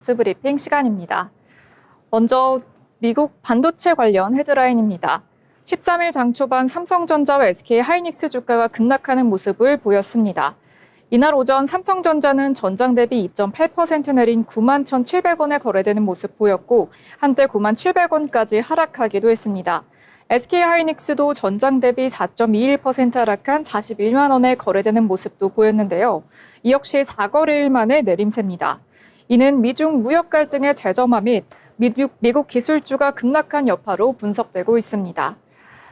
뉴스 브리핑 시간입니다. 먼저 미국 반도체 관련 헤드라인입니다. 13일 장 초반 삼성전자와 SK하이닉스 주가가 급락하는 모습을 보였습니다. 이날 오전 삼성전자는 전장 대비 2.8% 내린 91,700원에 거래되는 모습 보였고 한때 97,700원까지 하락하기도 했습니다. SK하이닉스도 전장 대비 4.21% 하락한 41만 원에 거래되는 모습도 보였는데요. 이 역시 4거래일 만의 내림세입니다. 이는 미중 무역 갈등의 재점화 및 미국 기술주가 급락한 여파로 분석되고 있습니다.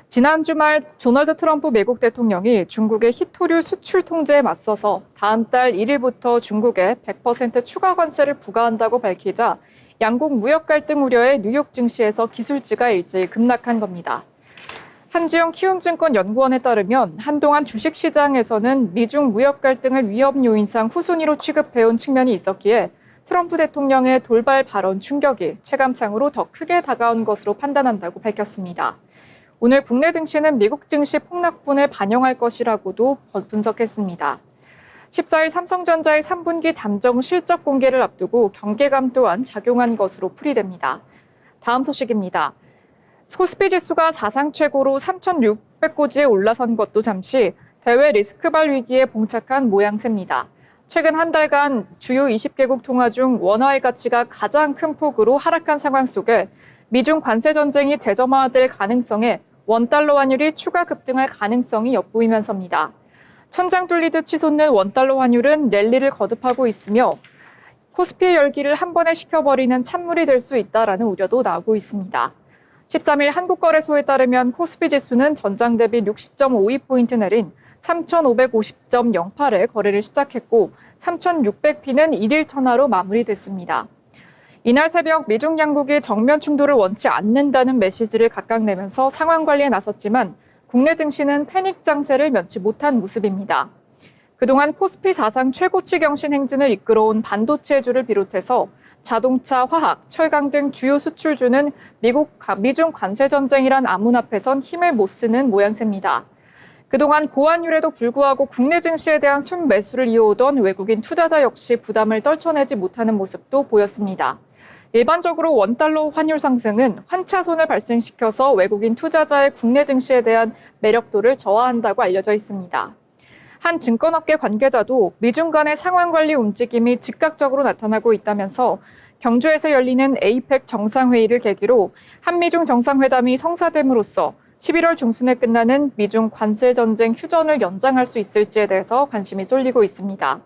지난 주말 도널드 트럼프 미국 대통령이 중국의 희토류 수출 통제에 맞서서 다음 달 1일부터 중국에 100% 추가 관세를 부과한다고 밝히자 양국 무역 갈등 우려에 뉴욕 증시에서 기술주가 일제히 급락한 겁니다. 한지영 키움증권 연구원에 따르면 한동안 주식시장에서는 미중 무역 갈등을 위험 요인상 후순위로 취급해온 측면이 있었기에 트럼프 대통령의 돌발 발언 충격이 체감상으로 더 크게 다가온 것으로 판단한다고 밝혔습니다. 오늘 국내 증시는 미국 증시 폭락분을 반영할 것이라고도 분석했습니다. 14일 삼성전자의 3분기 잠정 실적 공개를 앞두고 경계감 또한 작용한 것으로 풀이됩니다. 다음 소식입니다. 코스피 지수가 사상 최고로 3,600고지에 올라선 것도 잠시 대외 리스크발 위기에 봉착한 모양새입니다. 최근 한 달간 주요 20개국 통화 중 원화의 가치가 가장 큰 폭으로 하락한 상황 속에 미중 관세 전쟁이 재점화될 가능성에 원달러 환율이 추가 급등할 가능성이 엿보이면서입니다. 천장 뚫리듯 치솟는 원달러 환율은 랠리를 거듭하고 있으며 코스피의 열기를 한 번에 식혀버리는 찬물이 될 수 있다라는 우려도 나오고 있습니다. 13일 한국거래소에 따르면 코스피 지수는 전장 대비 60.52포인트 내린 3,550.08에 거래를 시작했고 3,600피는 1일 천하로 마무리됐습니다. 이날 새벽 미중 양국이 정면 충돌을 원치 않는다는 메시지를 각각 내면서 상황 관리에 나섰지만 국내 증시는 패닉 장세를 면치 못한 모습입니다. 그동안 코스피 사상 최고치 경신 행진을 이끌어온 반도체주를 비롯해서 자동차, 화학, 철강 등 주요 수출주는 미중 관세 전쟁이란 암문 앞에선 힘을 못 쓰는 모양새입니다. 그동안 고환율에도 불구하고 국내 증시에 대한 순매수를 이어오던 외국인 투자자 역시 부담을 떨쳐내지 못하는 모습도 보였습니다. 일반적으로 원달러 환율 상승은 환차손을 발생시켜서 외국인 투자자의 국내 증시에 대한 매력도를 저하한다고 알려져 있습니다. 한 증권업계 관계자도 미중 간의 상황 관리 움직임이 즉각적으로 나타나고 있다면서 경주에서 열리는 에이펙 정상회의를 계기로 한미중 정상회담이 성사됨으로써 11월 중순에 끝나는 미중 관세 전쟁 휴전을 연장할 수 있을지에 대해서 관심이 쏠리고 있습니다.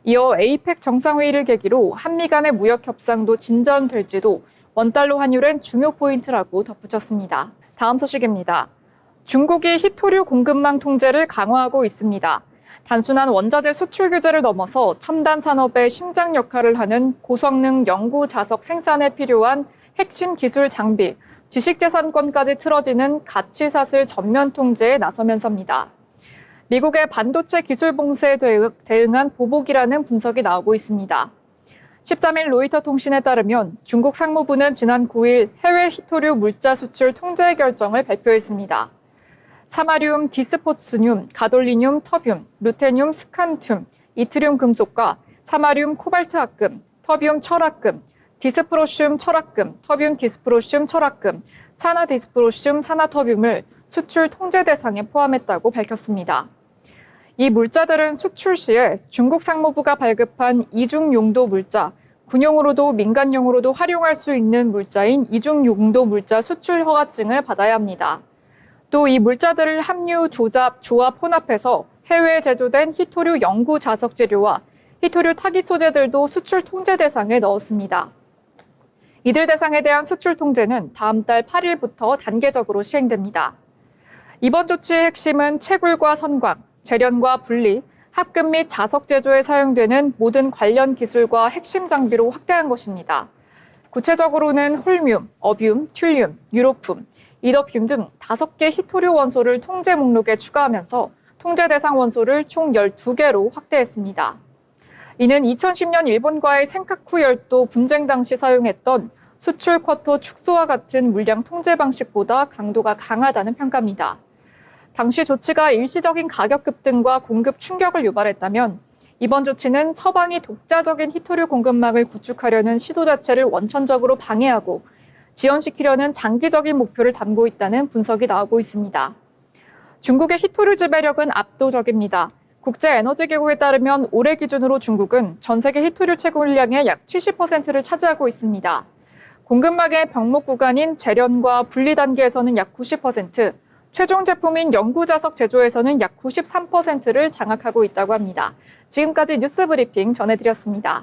이어 에이펙 정상회의를 계기로 한미 간의 무역 협상도 진전될지도 원달러 환율은 중요 포인트라고 덧붙였습니다. 다음 소식입니다. 중국이 희토류 공급망 통제를 강화하고 있습니다. 단순한 원자재 수출 규제를 넘어서 첨단 산업의 심장 역할을 하는 고성능 연구 자석 생산에 필요한 핵심 기술 장비, 지식재산권까지 틀어지는 가치사슬 전면 통제에 나서면서입니다. 미국의 반도체 기술 봉쇄에 대응한 보복이라는 분석이 나오고 있습니다. 13일 로이터 통신에 따르면 중국 상무부는 지난 9일 해외 희토류 물자 수출 통제 결정을 발표했습니다. 사마리움 디스포스늄, 가돌리늄 터뷴, 루테늄 스칸툼, 이트륨 금속과 사마리움 코발트 합금, 터뷴 철합금, 디스프로슘 철합금, 터뷴 디스프로슘 철합금, 산화 디스프로슘 산화 터뷴을 수출 통제 대상에 포함했다고 밝혔습니다. 이 물자들은 수출 시에 중국 상무부가 발급한 이중 용도 물자, 군용으로도 민간용으로도 활용할 수 있는 물자인 이중 용도 물자 수출 허가증을 받아야 합니다. 또 이 물자들을 함유, 조잡, 조합, 혼합해서 해외에 제조된 희토류 연구 자석 재료와 희토류 타깃 소재들도 수출 통제 대상에 넣었습니다. 이들 대상에 대한 수출 통제는 다음 달 8일부터 단계적으로 시행됩니다. 이번 조치의 핵심은 채굴과 선광, 재련과 분리, 합금 및 자석 제조에 사용되는 모든 관련 기술과 핵심 장비로 확대한 것입니다. 구체적으로는 홀뮴, 어뮴, 튠륨, 유로품, 이더듐 등 5개 희토류 원소를 통제 목록에 추가하면서 통제 대상 원소를 총 12개로 확대했습니다. 이는 2010년 일본과의 센카쿠 열도 분쟁 당시 사용했던 수출 쿼터 축소와 같은 물량 통제 방식보다 강도가 강하다는 평가입니다. 당시 조치가 일시적인 가격 급등과 공급 충격을 유발했다면 이번 조치는 서방이 독자적인 히토류 공급망을 구축하려는 시도 자체를 원천적으로 방해하고 지연시키려는 장기적인 목표를 담고 있다는 분석이 나오고 있습니다. 중국의 히토류 지배력은 압도적입니다. 국제에너지기구에 따르면 올해 기준으로 중국은 전 세계 히토류 채굴량의 약 70%를 차지하고 있습니다. 공급망의 병목 구간인 제련과 분리 단계에서는 약 90%, 최종 제품인 연구자석 제조에서는 약 93%를 장악하고 있다고 합니다. 지금까지 뉴스 브리핑 전해드렸습니다.